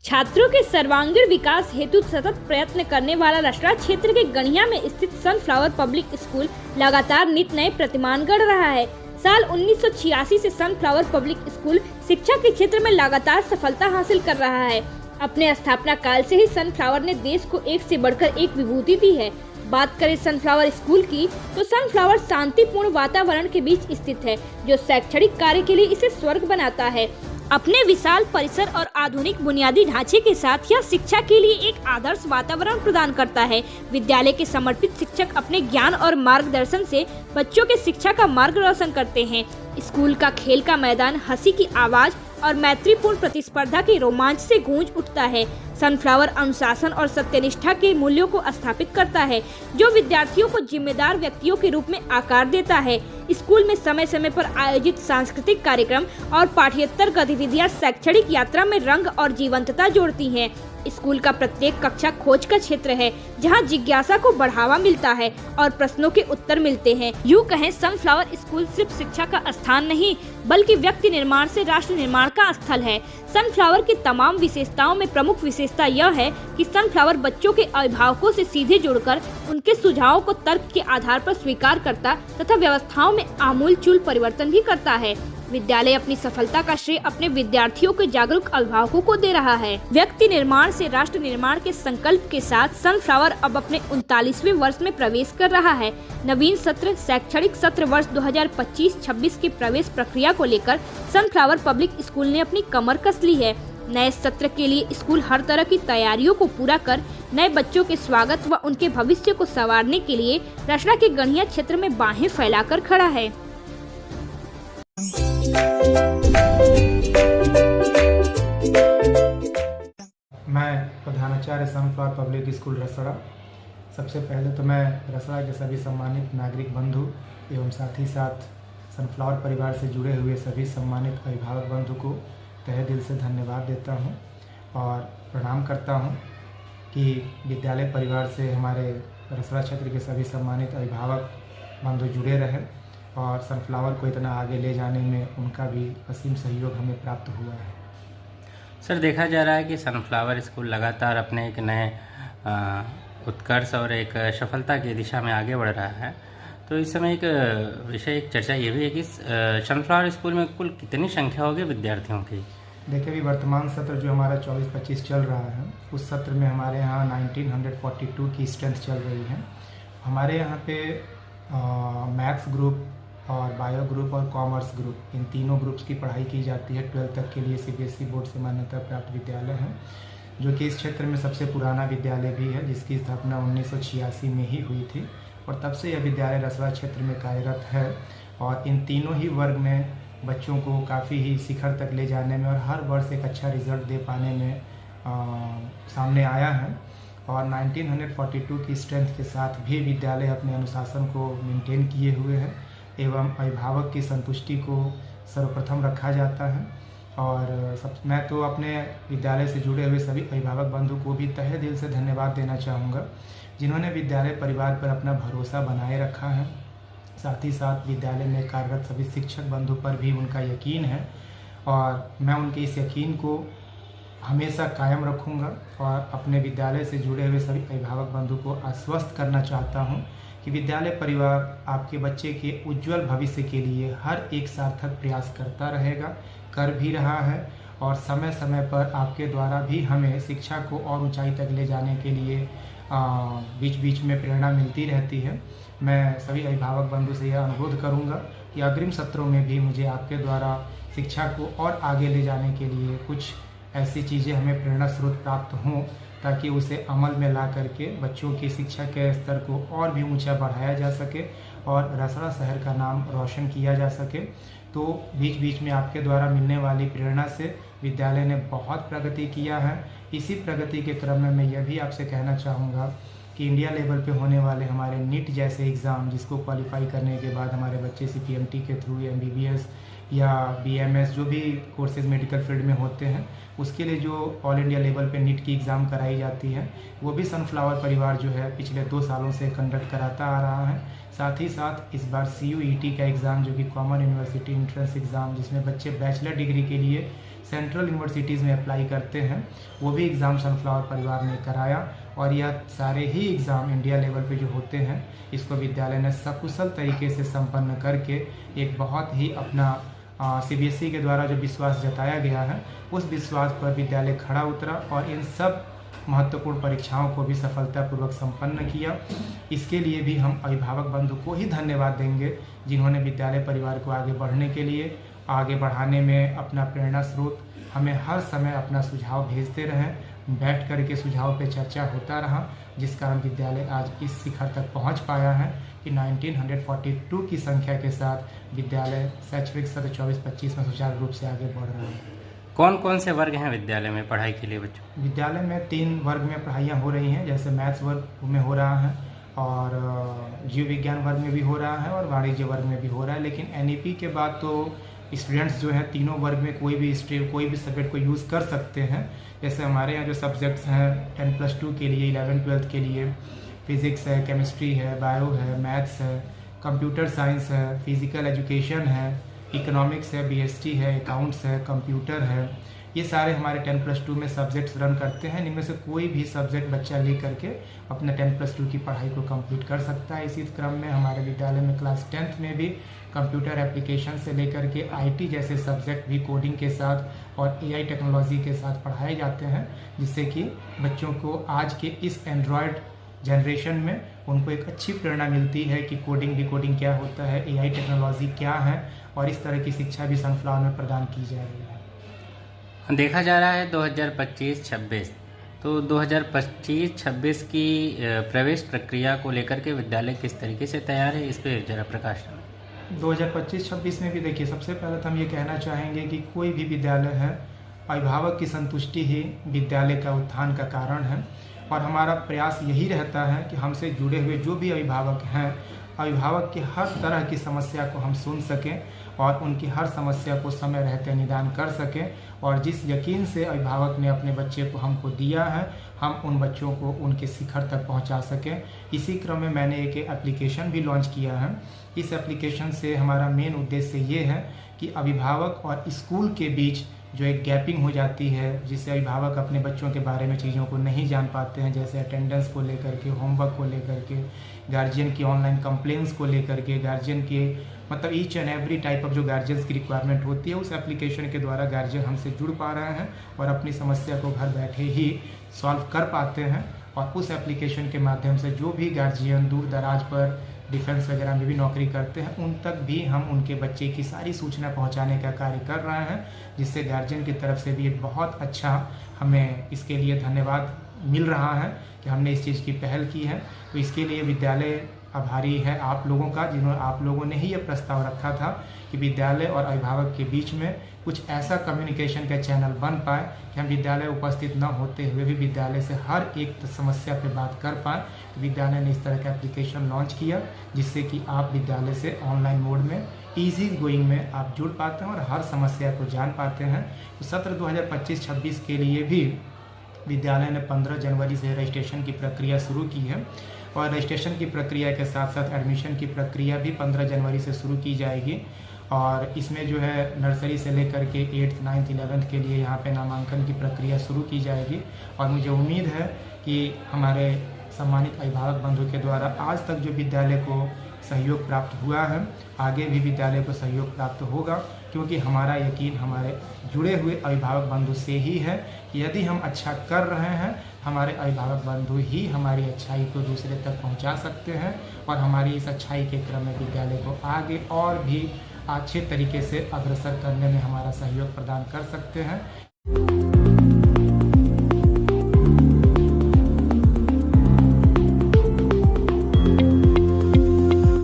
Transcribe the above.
छात्रों के सर्वांगीण विकास हेतु सतत प्रयत्न करने वाला रसड़ा क्षेत्र के गणिया में स्थित सनफ्लावर पब्लिक स्कूल लगातार नित नए प्रतिमान गढ़ रहा है। साल 1986 से सनफ्लावर पब्लिक स्कूल शिक्षा के क्षेत्र में लगातार सफलता हासिल कर रहा है। अपने स्थापना काल से ही सनफ्लावर ने देश को एक से बढ़कर एक विभूति दी है। बात करें सनफ्लावर स्कूल की तो सनफ्लावर शांतिपूर्ण वातावरण के बीच स्थित है, जो शैक्षणिक कार्य के लिए इसे स्वर्ग बनाता है। अपने विशाल परिसर और आधुनिक बुनियादी ढांचे के साथ यह शिक्षा के लिए एक आदर्श वातावरण प्रदान करता है। विद्यालय के समर्पित शिक्षक अपने ज्ञान और मार्गदर्शन से बच्चों के शिक्षा का मार्ग रोशन करते हैं। स्कूल का खेल का मैदान हंसी की आवाज और मैत्रीपूर्ण प्रतिस्पर्धा के रोमांच से गूंज उठता है। सनफ्लावर अनुशासन और सत्यनिष्ठा के मूल्यों को स्थापित करता है, जो विद्यार्थियों को जिम्मेदार व्यक्तियों के रूप में आकार देता है। स्कूल में समय समय पर आयोजित सांस्कृतिक कार्यक्रम और पाठ्येतर गतिविधियां शैक्षणिक यात्रा में रंग और जीवंतता जोड़ती हैं। स्कूल का प्रत्येक कक्षा खोज का क्षेत्र है, जहां जिज्ञासा को बढ़ावा मिलता है और प्रश्नों के उत्तर मिलते हैं। यूँ कहें, सनफ्लावर स्कूल सिर्फ शिक्षा का स्थान नहीं, बल्कि व्यक्ति निर्माण से राष्ट्र निर्माण का स्थल है। सनफ्लावर की तमाम विशेषताओं में प्रमुख विशेषता यह है कि सनफ्लावर बच्चों के अभिभावकों से सीधे जुड़कर उनके सुझावों को तर्क के आधार पर स्वीकार करता तथा व्यवस्थाओं में आमूलचूल परिवर्तन भी करता है। विद्यालय अपनी सफलता का श्रेय अपने विद्यार्थियों के जागरूक अभिभावकों को दे रहा है। व्यक्ति निर्माण से राष्ट्र निर्माण के संकल्प के साथ सनफ्लावर अब अपने 39वें वर्ष में प्रवेश कर रहा है। नवीन सत्र शैक्षणिक सत्र वर्ष 2025-26 की प्रवेश प्रक्रिया को लेकर सनफ्लावर पब्लिक स्कूल ने अपनी कमर कस ली है। नए सत्र के लिए स्कूल हर तरह की तैयारियों को पूरा कर नए बच्चों के स्वागत व उनके भविष्य को संवारने के लिए रसड़ा के गणिया क्षेत्र में बाहें फैलाकर खड़ा है। मैं प्रधानाचार्य सनफ्लावर पब्लिक स्कूल रसड़ा। सबसे पहले तो मैं रसड़ा के सभी सम्मानित नागरिक बंधु एवं साथ ही साथ सनफ्लावर परिवार से जुड़े हुए सभी सम्मानित अभिभावक बंधु को तहे दिल से धन्यवाद देता हूं और प्रणाम करता हूं कि विद्यालय परिवार से हमारे रसड़ा क्षेत्र के सभी सम्मानित अभिभावक बंधु जुड़े रहे और सनफ्लावर को इतना आगे ले जाने में उनका भी असीम सहयोग हमें प्राप्त हुआ है। सर, देखा जा रहा है कि सनफ्लावर स्कूल लगातार अपने एक नए उत्कर्ष और एक सफलता की दिशा में आगे बढ़ रहा है। तो इस समय एक चर्चा ये भी है कि सनफ्लावर स्कूल में कुल कितनी संख्या होगी विद्यार्थियों की? देखिए, अभी वर्तमान सत्र जो हमारा 24-25 चल रहा है, उस सत्र में हमारे यहाँ 1942 की स्ट्रेंथ चल रही है। हमारे यहाँ पे मैथ्स ग्रुप और बायो ग्रुप और कॉमर्स ग्रुप, इन तीनों ग्रुप्स की पढ़ाई की जाती है। 12th तक के लिए सीबीएसई बोर्ड से मान्यता प्राप्त विद्यालय है, जो कि इस क्षेत्र में सबसे पुराना विद्यालय भी है, जिसकी स्थापना 1986 में ही हुई थी और तब से यह विद्यालय रसड़ा क्षेत्र में कार्यरत है। और इन तीनों ही वर्ग में बच्चों को काफ़ी ही शिखर तक ले जाने में और हर वर्ष एक अच्छा रिजल्ट दे पाने में सामने आया है। और 1942 की स्ट्रेंथ के साथ भी विद्यालय अपने अनुशासन को मेंटेन किए हुए है एवं अभिभावक की संतुष्टि को सर्वप्रथम रखा जाता है। और मैं तो अपने विद्यालय से जुड़े हुए सभी अभिभावक बंधु को भी तहे दिल से धन्यवाद देना चाहूँगा, जिन्होंने विद्यालय परिवार पर अपना भरोसा बनाए रखा है। साथ ही साथ विद्यालय में कार्यरत सभी शिक्षक बंधु पर भी उनका यकीन है और मैं उनके इस यकीन को हमेशा कायम रखूँगा। और अपने विद्यालय से जुड़े हुए सभी अभिभावक बंधु को आश्वस्त करना चाहता हूँ कि विद्यालय परिवार आपके बच्चे के उज्जवल भविष्य के लिए हर एक सार्थक प्रयास करता रहेगा, कर भी रहा है और समय समय पर आपके द्वारा भी हमें शिक्षा को और ऊंचाई तक ले जाने के लिए बीच बीच में प्रेरणा मिलती रहती है। मैं सभी अभिभावक बंधु से यह अनुरोध करूंगा कि अग्रिम सत्रों में भी मुझे आपके द्वारा शिक्षा को और आगे ले जाने के लिए कुछ ऐसी चीज़ें हमें प्रेरणा स्रोत प्राप्त हों, ताकि उसे अमल में ला करके बच्चों की शिक्षा के स्तर को और भी ऊंचा बढ़ाया जा सके और रसड़ा शहर का नाम रोशन किया जा सके। तो बीच बीच में आपके द्वारा मिलने वाली प्रेरणा से विद्यालय ने बहुत प्रगति किया है। इसी प्रगति के क्रम में मैं यह भी आपसे कहना चाहूँगा कि इंडिया लेवल पे होने वाले हमारे नीट जैसे एग्ज़ाम, जिसको क्वालिफाई करने के बाद हमारे बच्चे CPMT के थ्रू MBBS या BMS जो भी कोर्सेज मेडिकल फील्ड में होते हैं, उसके लिए जो ऑल इंडिया लेवल पे नीट की एग्ज़ाम कराई जाती है, वो भी सनफ्लावर परिवार जो है पिछले 2 सालों से कंडक्ट कराता आ रहा है। साथ ही साथ इस बार CUET का एग्ज़ाम, जो कि कॉमन यूनिवर्सिटी एंट्रेंस एग्ज़ाम, जिसमें बच्चे बैचलर डिग्री के लिए सेंट्रल यूनिवर्सिटीज़ में अप्लाई करते हैं, वो भी एग्ज़ाम सनफ्लावर परिवार ने कराया। और यह सारे ही एग्ज़ाम इंडिया लेवल पे जो होते हैं, इसको विद्यालय ने सकुशल तरीके से संपन्न करके एक बहुत ही अपना CBSE के द्वारा जो विश्वास जताया गया है, उस विश्वास पर विद्यालय खड़ा उतरा और इन सब महत्वपूर्ण परीक्षाओं को भी सफलतापूर्वक संपन्न किया। इसके लिए भी हम अभिभावक बंधु को ही धन्यवाद देंगे, जिन्होंने विद्यालय परिवार को आगे बढ़ने के लिए, आगे बढ़ाने में अपना प्रेरणा स्रोत हमें हर समय अपना सुझाव भेजते रहें। बैठ कर के सुझाव पे चर्चा होता रहा, जिस कारण विद्यालय आज इस शिखर तक पहुंच पाया है कि 1942 की संख्या के साथ विद्यालय शैक्षणिक सत्र 24-25 में सुचारू रूप से आगे बढ़ रहा है। कौन कौन से वर्ग हैं विद्यालय में पढ़ाई के लिए बच्चों? विद्यालय में 3 वर्ग में पढ़ाइयाँ हो रही हैं, जैसे मैथ्स वर्ग में हो रहा है और जीव विज्ञान वर्ग में भी हो रहा है और वाणिज्य वर्ग में भी हो रहा है। लेकिन NEP के बाद तो स्टूडेंट्स जो हैं तीनों वर्ग में कोई भी स्ट्रीम, कोई भी सब्जेक्ट को यूज़ कर सकते हैं। जैसे हमारे यहाँ जो सब्जेक्ट्स हैं 10+2 के लिए, 11-12 के लिए फिज़िक्स है, केमिस्ट्री है, बायो है, मैथ्स है, कंप्यूटर साइंस है, फिज़िकल एजुकेशन है, इकोनॉमिक्स है, BST है, अकाउंट्स है, कंप्यूटर है, ये सारे हमारे 10+2 में सब्जेक्ट्स रन करते हैं। इनमें से कोई भी सब्जेक्ट बच्चा ले करके अपने 10+2 की पढ़ाई को कंप्लीट कर सकता है। इसी क्रम में हमारे विद्यालय में क्लास 10th में भी कंप्यूटर एप्लीकेशन से लेकर के IT जैसे सब्जेक्ट भी कोडिंग के साथ और AI टेक्नोलॉजी के साथ पढ़ाए जाते हैं, जिससे कि बच्चों को आज के इस एंड्रॉयड जनरेशन में उनको एक अच्छी प्रेरणा मिलती है कि कोडिंग डिकोडिंग क्या होता है, AI टेक्नोलॉजी क्या है, और इस तरह की शिक्षा भी सनफ्लावर में प्रदान की जा रही है। देखा जा रहा है 2025-26, तो 2025-26 की प्रवेश प्रक्रिया को लेकर के विद्यालय किस तरीके से तैयार है, इस पर जरा प्रकाश डालें। 2025-26 में भी देखिए, सबसे पहले तो हम ये कहना चाहेंगे कि कोई भी विद्यालय है, अभिभावक की संतुष्टि ही विद्यालय का उत्थान का कारण है। और हमारा प्रयास यही रहता है कि हमसे जुड़े हुए जो भी अभिभावक हैं, अभिभावक की हर तरह की समस्या को हम सुन सकें और उनकी हर समस्या को समय रहते निदान कर सकें। और जिस यकीन से अभिभावक ने अपने बच्चे को हमको दिया है, हम उन बच्चों को उनके शिखर तक पहुंचा सकें। इसी क्रम में मैंने एक एप्लीकेशन भी लॉन्च किया है। इस एप्लीकेशन से हमारा मेन उद्देश्य ये है कि अभिभावक और स्कूल के बीच जो एक गैपिंग हो जाती है, जिससे अभिभावक अपने बच्चों के बारे में चीज़ों को नहीं जान पाते हैं, जैसे अटेंडेंस को लेकर के, होमवर्क को लेकर के, गार्जियन की ऑनलाइन कंप्लेंट्स को लेकर के, गार्जियन के मतलब each and every type of जो गार्जियंस की रिक्वायरमेंट होती है, उस एप्लीकेशन के द्वारा गार्जियन हमसे जुड़ पा रहे हैं और अपनी समस्या को घर बैठे ही सॉल्व कर पाते हैं। और उस एप्लीकेशन के माध्यम से जो भी गार्जियन दूर दराज पर डिफेंस वगैरह में भी नौकरी करते हैं, उन तक भी हम उनके बच्चे की सारी सूचना पहुंचाने का कार्य कर रहे हैं, जिससे गार्जियन की तरफ से भी एक बहुत अच्छा हमें इसके लिए धन्यवाद मिल रहा है कि हमने इस चीज़ की पहल की है। तो इसके लिए विद्यालय आभारी है आप लोगों का, जिन्होंने आप लोगों ने ही ये प्रस्ताव रखा था कि विद्यालय और अभिभावक के बीच में कुछ ऐसा कम्युनिकेशन का चैनल बन पाए कि हम विद्यालय उपस्थित न होते हुए भी विद्यालय से हर एक समस्या पे बात कर पाए। तो विद्यालय ने इस तरह का एप्लीकेशन लॉन्च किया, जिससे कि आप विद्यालय से ऑनलाइन मोड में ईजी गोइंग में आप जुड़ पाते हैं और हर समस्या को जान पाते हैं। तो सत्र 2025-26 के लिए भी विद्यालय ने 15 जनवरी से रजिस्ट्रेशन की प्रक्रिया शुरू की है और रजिस्ट्रेशन की प्रक्रिया के साथ साथ एडमिशन की प्रक्रिया भी 15 जनवरी से शुरू की जाएगी। और इसमें जो है नर्सरी से लेकर के 8th, 9th, 11th के लिए यहाँ पे नामांकन की प्रक्रिया शुरू की जाएगी। और मुझे उम्मीद है कि हमारे सम्मानित अभिभावक बंधु के द्वारा आज तक जो विद्यालय को सहयोग प्राप्त हुआ है, आगे भी विद्यालय को सहयोग प्राप्त होगा, क्योंकि हमारा यकीन हमारे जुड़े हुए अभिभावक बंधु से ही है कि यदि हम अच्छा कर रहे हैं, हमारे अभिभावक बंधु ही हमारी अच्छाई को दूसरे तक पहुंचा सकते हैं और हमारी इस अच्छाई के क्रम में विद्यालय को आगे और भी अच्छे तरीके से अग्रसर करने में हमारा सहयोग प्रदान कर सकते हैं।